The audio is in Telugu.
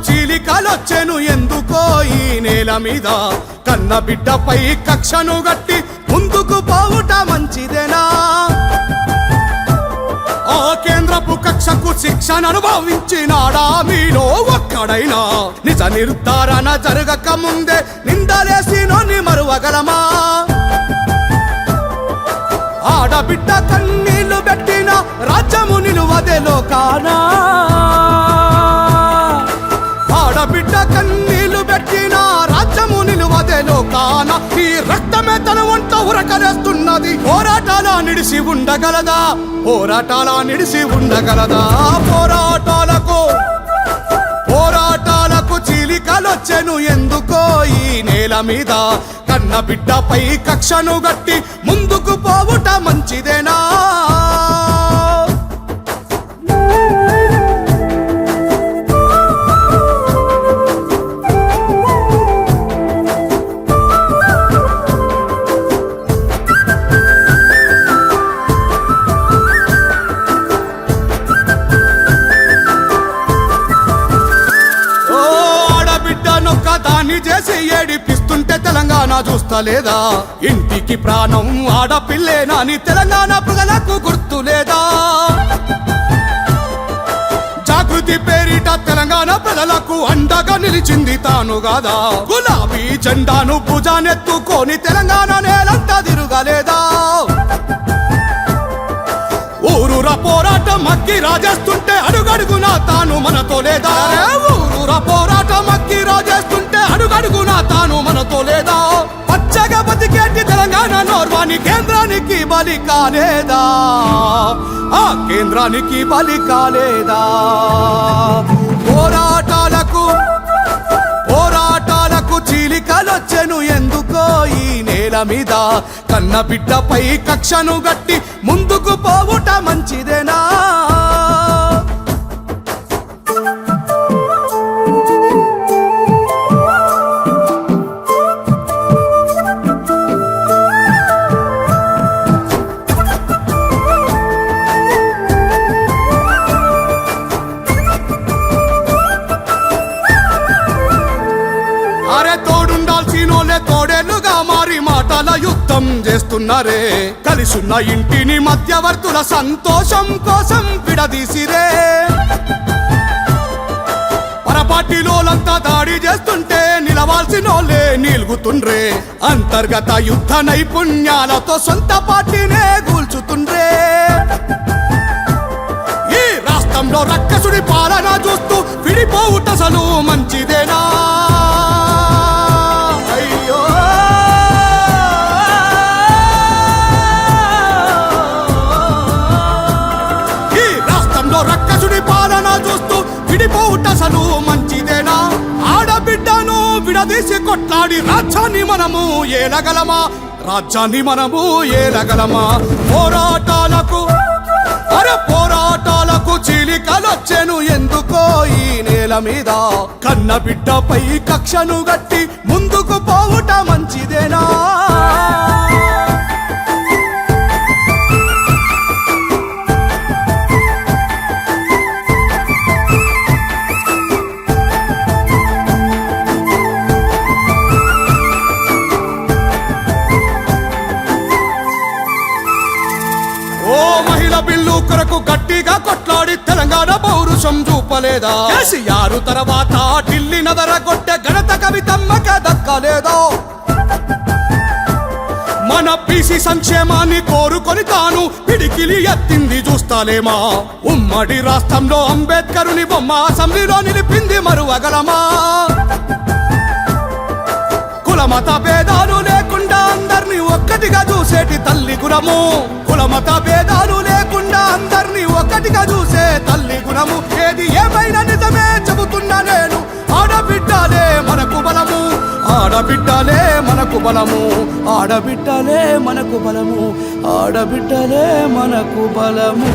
చీలికలొచ్చెను ఎందుకో ఈ నేల మీద కన్న బిడ్డపై కక్షను గట్టి ముందుకు పోవుట మంచిదేనా ఆ కేంద్రపు కక్షకు శిక్షను అనుభవించినాడా మీలో ఒక్కడైనా నిజ నిర్ధారణ జరగక ముందే నిందలేసి నోని మరువగలమా ఆడబిడ్డ కన్నీళ్లు పెట్టిన రాజ్యము నిలువదే లోకానా ఆడబిడ్డ కన్నీళ్లు పెట్టిన రాజ్యము నిలువదే లోకాన ఈ రక్తమే తన వంట ఉరకలేస్తున్నది పోరాటాల నిడిసి ఉండగలదా పోరాటాల నిడిసి ఉండగలదా పోరాటాలకు చీలికలొచ్చెను ఎందుకో ఈ నేల మీద కన్న బిడ్డపై కక్షను గట్టి ముందుకు పోవుట మంచిదేనా దాన్ని చేసి ఏడిపిస్తుంటే తెలంగాణ చూస్తలేదా ఇంటికి ప్రాణం ఆడపిల్లేనాని తెలంగాణ ప్రజలకు గుర్తులేదా జాగృతి పేరిట తెలంగాణ ప్రజలకు అండగా నిలిచింది తాను గాదా గులాబీ జెండాను భుజానెత్తుకొని తెలంగాణ నేలంతా తిరగలేదా ఊరూరా పోరాటం అక్కి రాజేస్తుంటే అడుగడుగునా తాను మనతో లేదా ఊరూరా పోరాటం అక్కి రాజేస్తుంటే అడుగడుగునా తాను మనతో లేదా పచ్చగా బతికేటి తెలంగాణ నోర్వాణి కేంద్రానికి బలి కాలేదా ఆ కేంద్రానికి బలి కాలేదా పోరాటాలకు చీలికలొచ్చెను ఎందుకో ఈ నేల మీద కన్న బిడ్డపై కక్షను గట్టి ముందుకు పోవుట మంచిదేనా తోడేలుగా మారి మాటల యుద్ధం చేస్తున్నారే కలిసున్న ఇంటిని మధ్యవర్తుల సంతోషం కోసం విడదీసిరే పరపాటిలోలంతా దాడి చేస్తుంటే నిలవాల్సినోళ్ళే నిలుగుతుండ్రే అంతర్గత యుద్ధ నైపుణ్యాలతో సొంత పార్టీనే కూల్చుతుండ్రే ఈ రాష్ట్రంలో రక్కసుడి పాలన చూస్తూ విడిపోవుటసలు మంచిదేనా చూస్తూ విడిపోవుటసలు మంచిదేనా ఆడబిడ్డను విడదీసి కొట్లాడి రాజ్యాన్ని మనము ఏలగలమా పోరాటాలకు చీలికలొచ్చెను ఎందుకో ఈ నేల మీద కన్న బిడ్డపై కక్షను గట్టి ముందుకు పోవుట మంచిదేనా బిల్లు కొరకు గట్టిగా కొట్లాడి తెలంగాణ పౌరుషం చూపలేదా కేసీఆర్ తర్వాత ఢిల్లీ నదరగొట్టే ఘనత కవితమ్మక దక్కలేదా మన బీసీ సంక్షేమాన్ని కోరుకొని తాను పిడికిలి ఎత్తింది చూస్తాలేమా ఉమ్మడి రాష్ట్రంలో అంబేద్కరుని బొమ్మ అసెంబ్లీలో నిలిపింది మరువగలమా కులమత భేదాలు లేకుండా అందరినీ ఒక్కటిగా చూసేటి తల్లి గుణము కులమత భేదాలు లేకుండా అందరినీ ఒక్కటిగా చూసే తల్లి గుణము ఏది ఏమైనా నిజమే చెబుతున్నా నేను ఆడబిడ్డలే మనకు బలము ఆడబిడ్డలే మనకు బలము ఆడబిడ్డలే మనకు బలము ఆడబిడ్డలే మనకు బలము